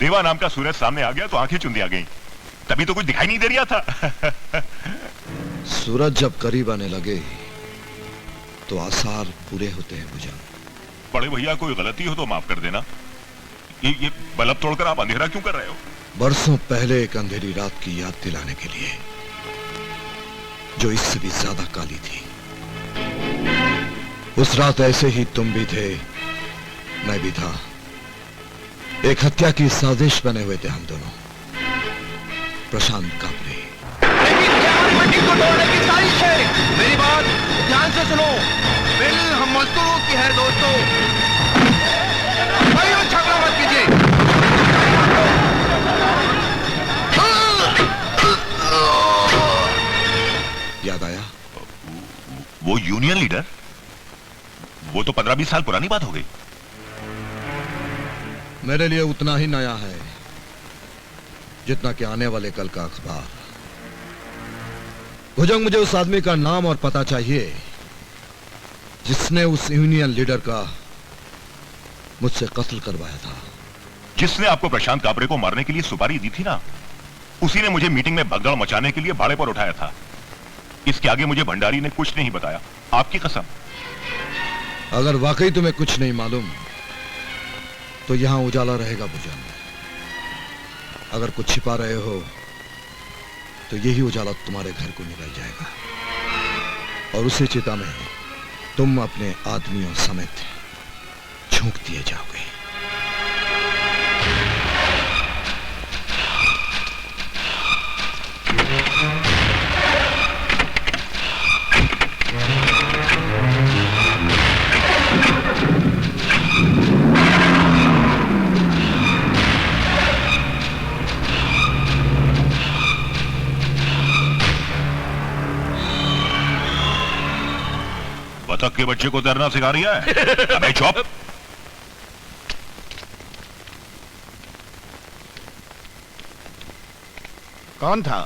देवा नाम का सूरज सामने आ गया तो आंखें चुंदी आ गई। तभी तो कुछ दिखाई नहीं दे रहा था। सूरज जब करीब आने लगे तो आसार पूरे होते हैं भुजंग। बड़े भैया कोई गलती हो तो माफ कर देना। ये बल्ब तोड़कर आप अंधेरा क्यों कर रहे हो? बरसों पहले एक अंधेरी रात की याद दिलाने के लिए, जो इससे भी ज्यादा काली थी। उस रात ऐसे ही तुम भी थे, मैं भी था। एक हत्या की साजिश बने हुए थे हम दोनों। प्रशांत कापरे। को तोड़ने की साजिश है। मेरी बात ध्यान से सुनो। बिल हम मजदूरों की है दोस्तों। भाइयों झगड़ा मत कीजिए। याद आया? वो यूनियन लीडर? वो तो 15-20 साल पुरानी बात हो गई। मेरे लिए उतना ही नया है जितना कि आने वाले कल का अखबार। भुजंग, मुझे उस आदमी का नाम और पता चाहिए जिसने उस यूनियन लीडर का मुझसे कत्ल करवाया था। जिसने आपको प्रशांत कापरे को मारने के लिए सुपारी दी थी ना, उसी ने मुझे मीटिंग में भगदड़ मचाने के लिए भाड़े पर उठाया था। इसके आगे मुझे भंडारी ने कुछ नहीं बताया, आपकी कसम। अगर वाकई तुम्हें कुछ नहीं मालूम तो यहां उजाला रहेगा भुजंग। अगर कुछ छिपा रहे हो तो यही उजाला तुम्हारे घर को निकल जाएगा और उसी चिता में तुम अपने आदमियों समेत झोंक दिए जाओगे। बतख के बच्चे को तैरना सिखा रही है? अबे चुप। कौन था?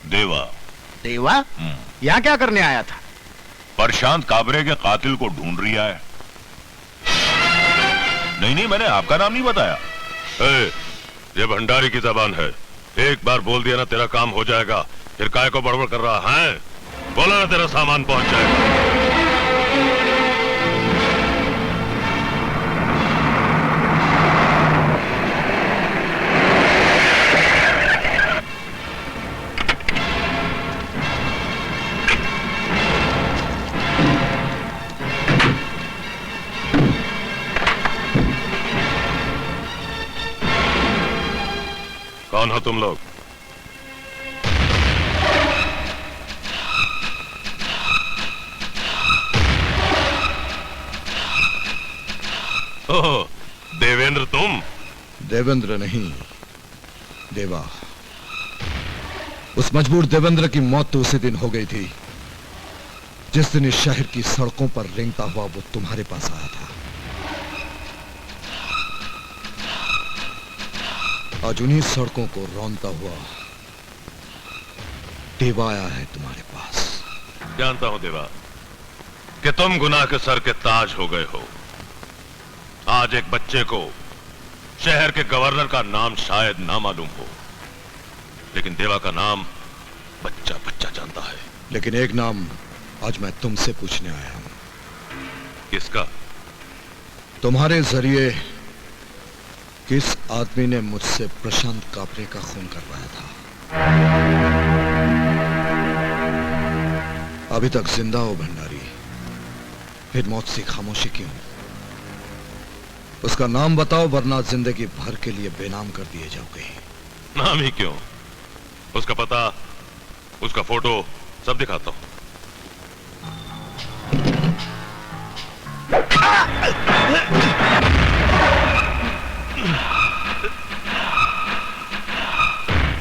देवा। देवा? यहाँ क्या करने आया था? प्रशांत काबरे के कातिल को ढूंढ रही है। नहीं, मैंने आपका नाम नहीं बताया। ये भंडारी की जबान है। एक बार बोल दिया ना तेरा काम हो जाएगा। फिर काय को बड़बड़ कर रहा है? बोला ना तेरा सामान पहुंच जाएगा। कौन हो तुम लोग? ओह, देवेंद्र तुम? देवेंद्र नहीं, देवा। उस मजबूर देवेंद्र की मौत तो उसी दिन हो गई थी जिस दिन इस शहर की सड़कों पर रेंगता हुआ वो तुम्हारे पास आया था। आज उन्हीं सड़कों को रौंदता हुआ देवा आया है तुम्हारे पास। जानता हूं देवा कि तुम गुनाह के सर के ताज हो गए हो। आज एक बच्चे को शहर के गवर्नर का नाम शायद ना मालूम हो, लेकिन देवा का नाम बच्चा बच्चा जानता है। लेकिन एक नाम आज मैं तुमसे पूछने आया हूं। किसका? तुम्हारे जरिए किस आदमी ने मुझसे प्रशांत कापरे का खून करवाया था? अभी तक जिंदा हो भंडारी, फिर मौत से खामोशी क्यों? उसका नाम बताओ, वरना जिंदगी भर के लिए बेनाम कर दिए जाओगे। नाम ही क्यों, उसका पता, उसका फोटो सब दिखाता हूं।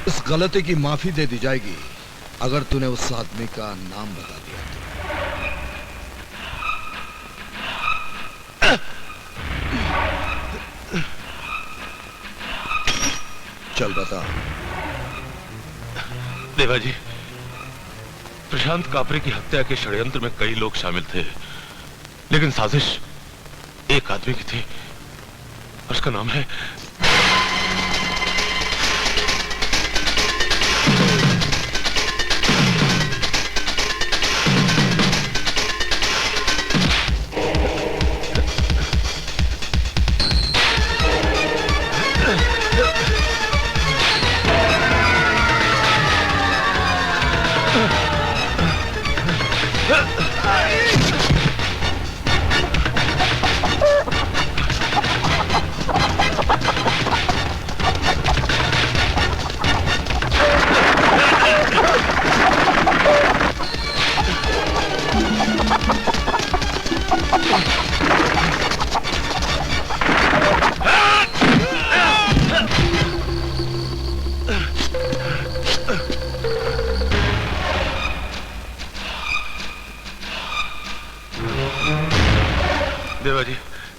इस गलती की माफी दे दी जाएगी अगर तूने उस आदमी का नाम बता दिया तो। चल बता। देवा जी, प्रशांत कापरे की हत्या के षड्यंत्र में कई लोग शामिल थे, लेकिन साजिश एक आदमी की थी और उसका नाम है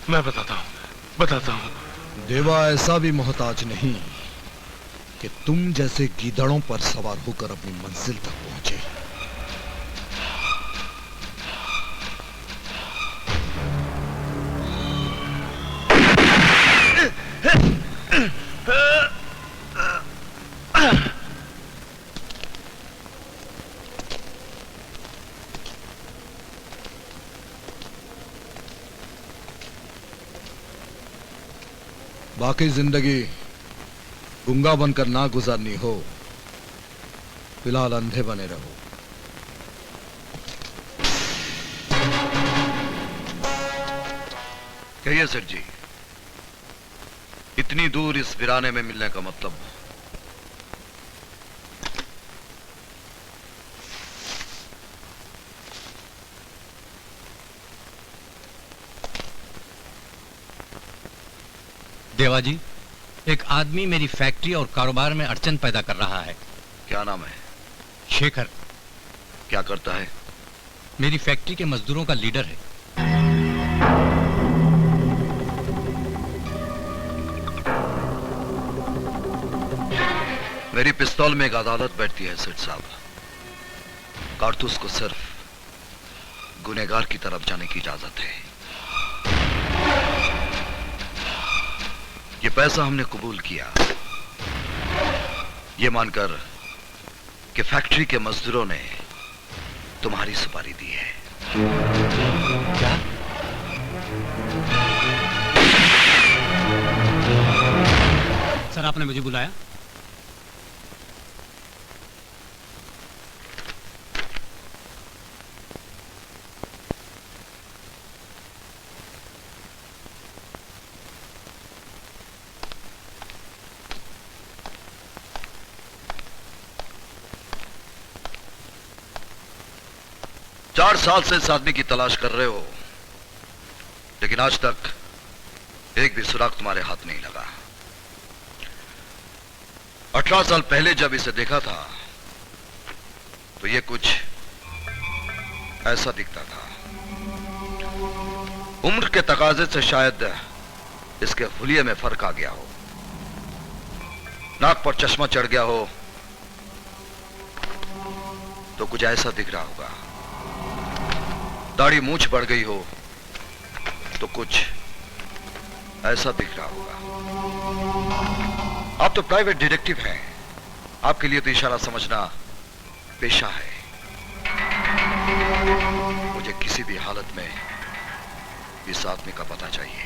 मैं बताता हूँ। देवा ऐसा भी मोहताज नहीं कि तुम जैसे गीदड़ों पर सवार होकर अपनी मंजिल तक पहुंचे। बाकी जिंदगी गुंगा बनकर ना गुजारनी हो, फिलहाल अंधे बने रहो। कहिए सेठ जी, इतनी दूर इस वीराने में मिलने का मतलब? देवा जी, एक आदमी मेरी फैक्ट्री और कारोबार में अड़चन पैदा कर रहा है। क्या नाम है? शेखर। क्या करता है? मेरी फैक्ट्री के मजदूरों का लीडर है। मेरी पिस्तौल में एक अदालत बैठती है सेठ साहब। कारतूस को सिर्फ गुनहगार की तरफ जाने की इजाजत है। ये पैसा हमने कबूल किया, ये मानकर कि फैक्ट्री के मजदूरों ने तुम्हारी सुपारी दी है। क्या? सर, आपने मुझे बुलाया? चार साल से इस आदमी की तलाश कर रहे हो, लेकिन आज तक एक भी सुराग तुम्हारे हाथ नहीं लगा। 18 साल पहले जब इसे देखा था तो ये कुछ ऐसा दिखता था। उम्र के तकाजे से शायद इसके हुलिये में फर्क आ गया हो, नाक पर चश्मा चढ़ गया हो, तो कुछ ऐसा दिख रहा होगा। दाढ़ी मूंछ बढ़ गई हो तो कुछ ऐसा दिख रहा होगा। आप तो प्राइवेट डिटेक्टिव हैं, आपके लिए तो इशारा समझना पेशा है। मुझे किसी भी हालत में इस आदमी का पता चाहिए।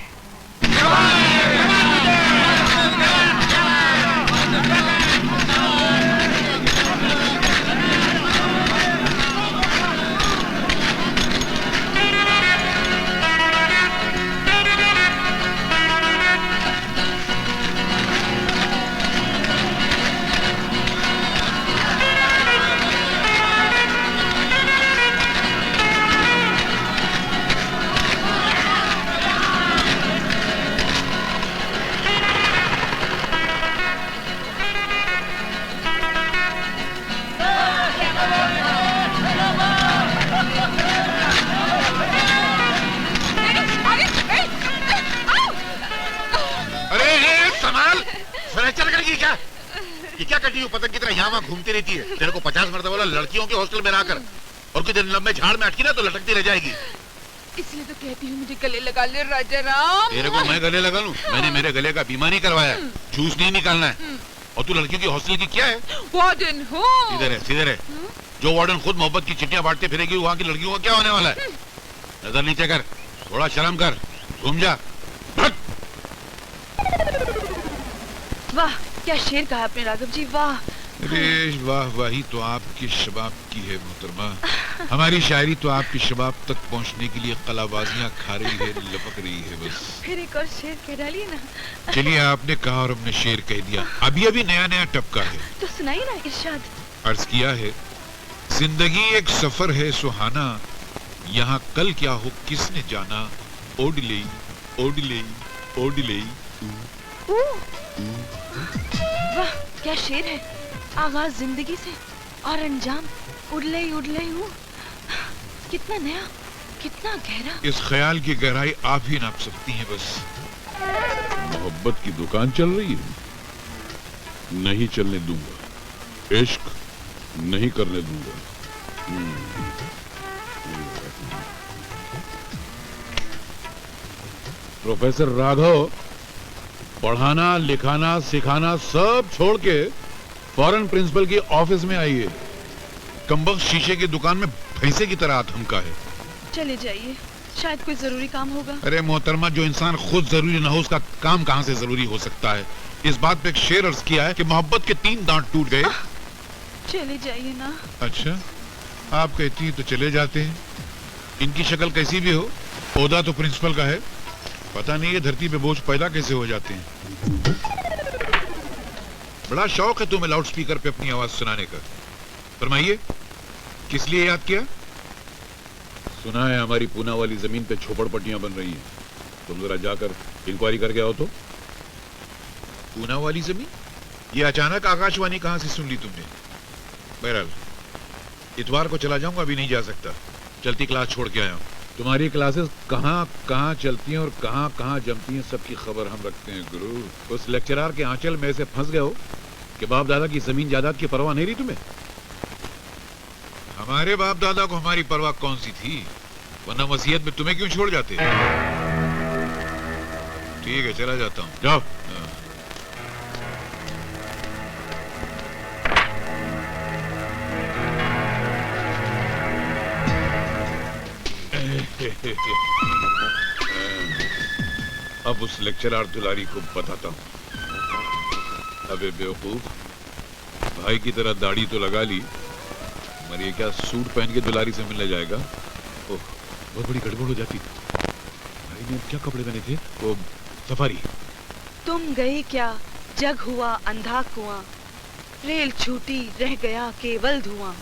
पतंग की तरह यहाँ वहाँ घूमती रहती है। तेरे को 50 मरतबा बोला लड़कियों के हॉस्टल में रहकर, और कुछ दिन लंबे झाड़ में अटकी ना तो लटकती रह जाएगी। इसलिए तो कहती हूँ मुझे गले लगा ले राजा राम। तेरे को मैं गले लगा लूं? मैंने मेरे गले का बीमा नहीं करवाया, जूस नहीं निकालना है। और तू लड़कियों की हॉस्टल की क्या है? वार्डन हूँ। इधर है, सीधे है। जो वार्डन खुद मोहब्बत की चिट्ठियां बांटते फिरेगी, वहाँ की लड़कियों का क्या होने वाला है? नजर नीचे कर, थोड़ा शर्म कर, घूम जा। वाह, क्या शेर कहा आपने राघव जी, वाह। अरे वाह वाही तो आपके शबाब की है मोहतरमा। हमारी शायरी तो आपके शबाब तक पहुंचने के लिए कलाबाजियां खा रही है, लपक रही है बस। फिर एक और शेर कह डालिए ना। चलिए, आपने कहा और हमने शेर कह दिया। अभी अभी नया नया टपका है तो सुनाइए ना इरशाद। अर्ज किया है, जिंदगी एक सफर है सुहाना, यहाँ कल क्या हो किसने जाना। ओडले ओडले ओडले। वाह, क्या शेर है। आगाज जिंदगी से और अंजाम उड़ले उड़ले हूँ। कितना नया, कितना गहरा। इस ख्याल की गहराई आप ही नाप सकती हैं बस। मोहब्बत की दुकान चल रही है, नहीं चलने दूंगा। इश्क नहीं करने दूंगा। प्रोफेसर राघव, पढ़ाना लिखाना सिखाना सब छोड़ के फॉरेन प्रिंसिपल की ऑफिस में आइए। कमबख्त शीशे की दुकान में भैंसे की तरह आतंका है। चले जाइए, शायद कोई जरूरी काम होगा। अरे मोहतरमा, जो इंसान खुद जरूरी ना हो उसका काम कहां से जरूरी हो सकता है। इस बात पे एक शेर अर्ज किया है कि मोहब्बत के 3 दांत टूट गए। चले जाइए ना। अच्छा, आप कहती हैं तो चले जाते हैं। इनकी शक्ल कैसी भी हो, ओहदा तो प्रिंसिपल का है। पता नहीं ये धरती पे बोझ पैदा कैसे हो जाते हैं। बड़ा शौक है तुम्हें लाउड स्पीकर पे अपनी आवाज सुनाने का। फरमाइए, किस लिए याद किया? सुना है हमारी पूना वाली जमीन पे झोपड़पट्टियां बन रही हैं। तुम जरा जाकर इंक्वायरी करके आओ तो। पूना वाली जमीन? ये अचानक आकाशवाणी कहां से सुन ली तुमने? बहरहाल इतवार को चला जाऊंगा, अभी नहीं जा सकता। चलती क्लास छोड़ के आया हूं। तुम्हारी क्लासेस कहाँ कहाँ चलती हैं और कहाँ कहाँ जमती हैं, सबकी खबर हम रखते हैं गुरु। उस लेक्चरर के आंचल में से फंस गए हो कि बाप दादा की जमीन जायदाद की परवाह नहीं रही तुम्हें। हमारे बाप दादा को हमारी परवाह कौन सी थी, वरना वसीयत में तुम्हें क्यों छोड़ जाते? ठीक है, चला जाता हूँ। जाओ। अब उस लेक्चरर दुलारी को बताता हूँ। अबे बेवकूफ, भाई की तरह दाढ़ी तो लगा ली, मगर ये क्या सूट पहन के दुलारी से मिलने जाएगा? ओह, बहुत बड़ी गड़बड़ हो जाती। भाई ने क्या कपड़े पहने थे? वो सफारी। तुम गए क्या, जग हुआ अंधा कुआं, रेल छूटी रह गया केवल धुआं।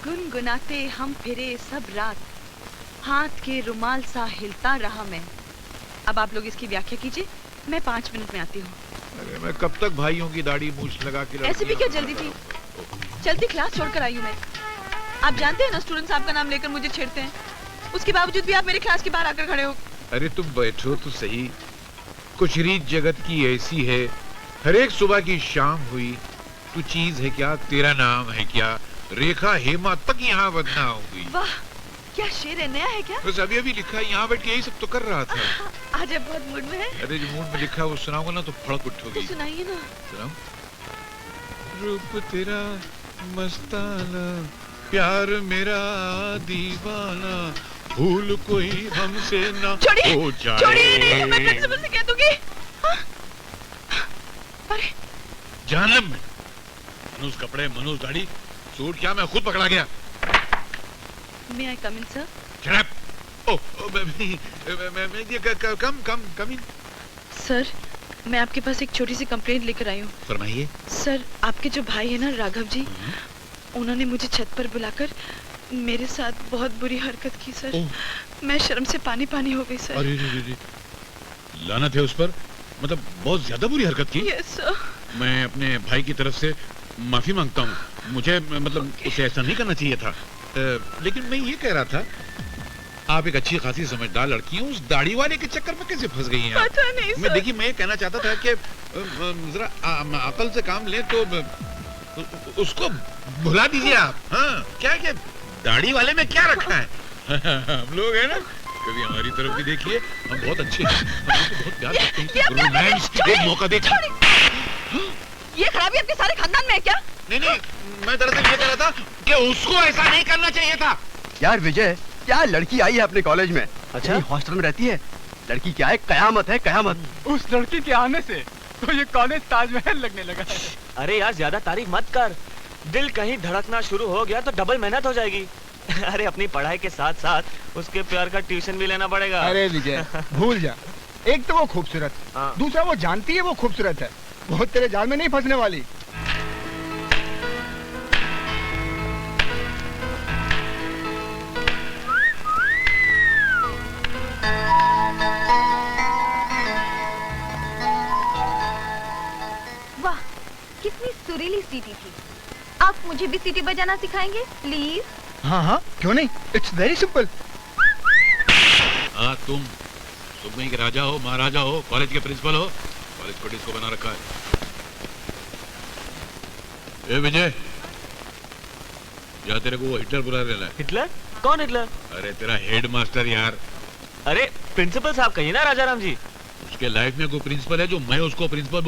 गुनगुनाते हम फिरे सब रात, हाथ के रुमाल सा हिलता रहा मैं। अब आप लोग इसकी व्याख्या कीजिए, मैं 5 मिनट में आती हूँ। अरे मैं कब तक भाइयों की दाढ़ी मूछ लगा के ऐसे भी क्या जल्दी थी, चलती क्लास छोड़कर आई हूँ मैं। आप जानते हैं ना, स्टूडेंट साहब का नाम लेकर मुझे छेड़ते हैं, उसके बावजूद भी आप मेरे क्लास के बाहर आकर खड़े हो। अरे तुम बैठो तो सही। कुछ रीत जगत की ऐसी है, हर एक सुबह की शाम हुई, तू चीज है क्या, तेरा नाम है क्या, रेखा हेमा तक यहाँ बदनाम हो गई। वाह, क्या शेर है, नया है क्या? बस अभी अभी लिखा है, यहाँ बैठ के यही सब तो कर रहा था। आज आप बहुत मूड में हैं। अरे जो मूड में लिखा है वो सुनाऊंगा ना तो फड़क उठोगी। तो सुनाइए ना। सुनाऊं? रूप तेरा मस्ताना, प्यार मेरा दीवाना, भूल कोई हमसे ना हो जाए। छोड़िए, नहीं, मैं प्रिंसिपल से कह दूंगी। अरे जानम में मनुष कपड़े, मनुष दाढ़ी, सूट क्या मैं खुद पकड़ा गया। May I come in, sir? Come in. Sir, मैं आपके पास एक छोटी सी कंप्लेंट लेकर आई हूँ। फरमाइए। सर, आपके जो भाई है ना राघव जी, उन्होंने मुझे छत पर बुलाकर मेरे साथ बहुत बुरी हरकत की सर। मैं शर्म से पानी पानी हो गई सर। अरे रे, लानत है उस पर, मतलब बहुत ज्यादा बुरी हरकत की। Yes sir. मैं अपने भाई की तरफ से माफी मांगता हूँ, मुझे मतलब उसे ऐसा नहीं करना चाहिए था। लेकिन मैं ये कह रहा था, आप एक अच्छी खासी समझदार लड़की हैं, उस दाढ़ी वाले के चक्कर में कैसे फंस गई हैं आप? पता नहीं सर। मैं देखिए, मैं ये कहना चाहता था कि जरा अकल से काम लें तो उसको भुला दीजिए आप। हाँ, क्या क्या दाढ़ी वाले में क्या रखा है? हम लोग है ना, कभी हमारी तरफ भी देखिए, हम बहुत अच्छे हैं, हम तो बहुत प्यार करते हैं। रोमांस एक मौका देखिए। ये खराबी आपके सारे खानदान में है क्या? नहीं, मैं दरअसल ये कह रहा था कि उसको ऐसा नहीं करना चाहिए था। यार विजय, क्या लड़की आई है अपने कॉलेज में? अच्छा, हॉस्टल में रहती है। लड़की क्या है, कयामत है, कयामत। उस लड़की के आने से तो ये कॉलेज ताजमहल लगने लगा है। अरे यार, ज्यादा तारीफ मत कर, दिल कहीं धड़कना शुरू हो गया तो डबल मेहनत हो जाएगी। अरे अपनी पढ़ाई के साथ साथ उसके प्यार का ट्यूशन भी लेना पड़ेगा। अरे विजय, भूल जा, एक तो वो खूबसूरत, दूसरा वो जानती है वो खूबसूरत है, वो तेरे जाल में नहीं फंसने वाली। कितनी सुरीली सीटी थी। आप मुझे भी सीटी बजाना सिखाएंगे प्लीज? हाँ हाँ, क्यों नहीं, इट्स वेरी सिंपल। हाँ, तुम कहीं के राजा हो, महाराजा हो, कॉलेज के प्रिंसिपल हो, कॉलेज को डिस्को बना रखा है। ए विजय, या तेरे को वो हिटलर बुला लेना है। हिटलर? कौन हिटलर? अरे तेरा हेड मास्टर यार। अरे प्रिंसिपल साहब कहिए ना राजाराम जी। उसके लाइफ में कोई प्रिंसिपल है जो मैं उसको प्रिंसिपल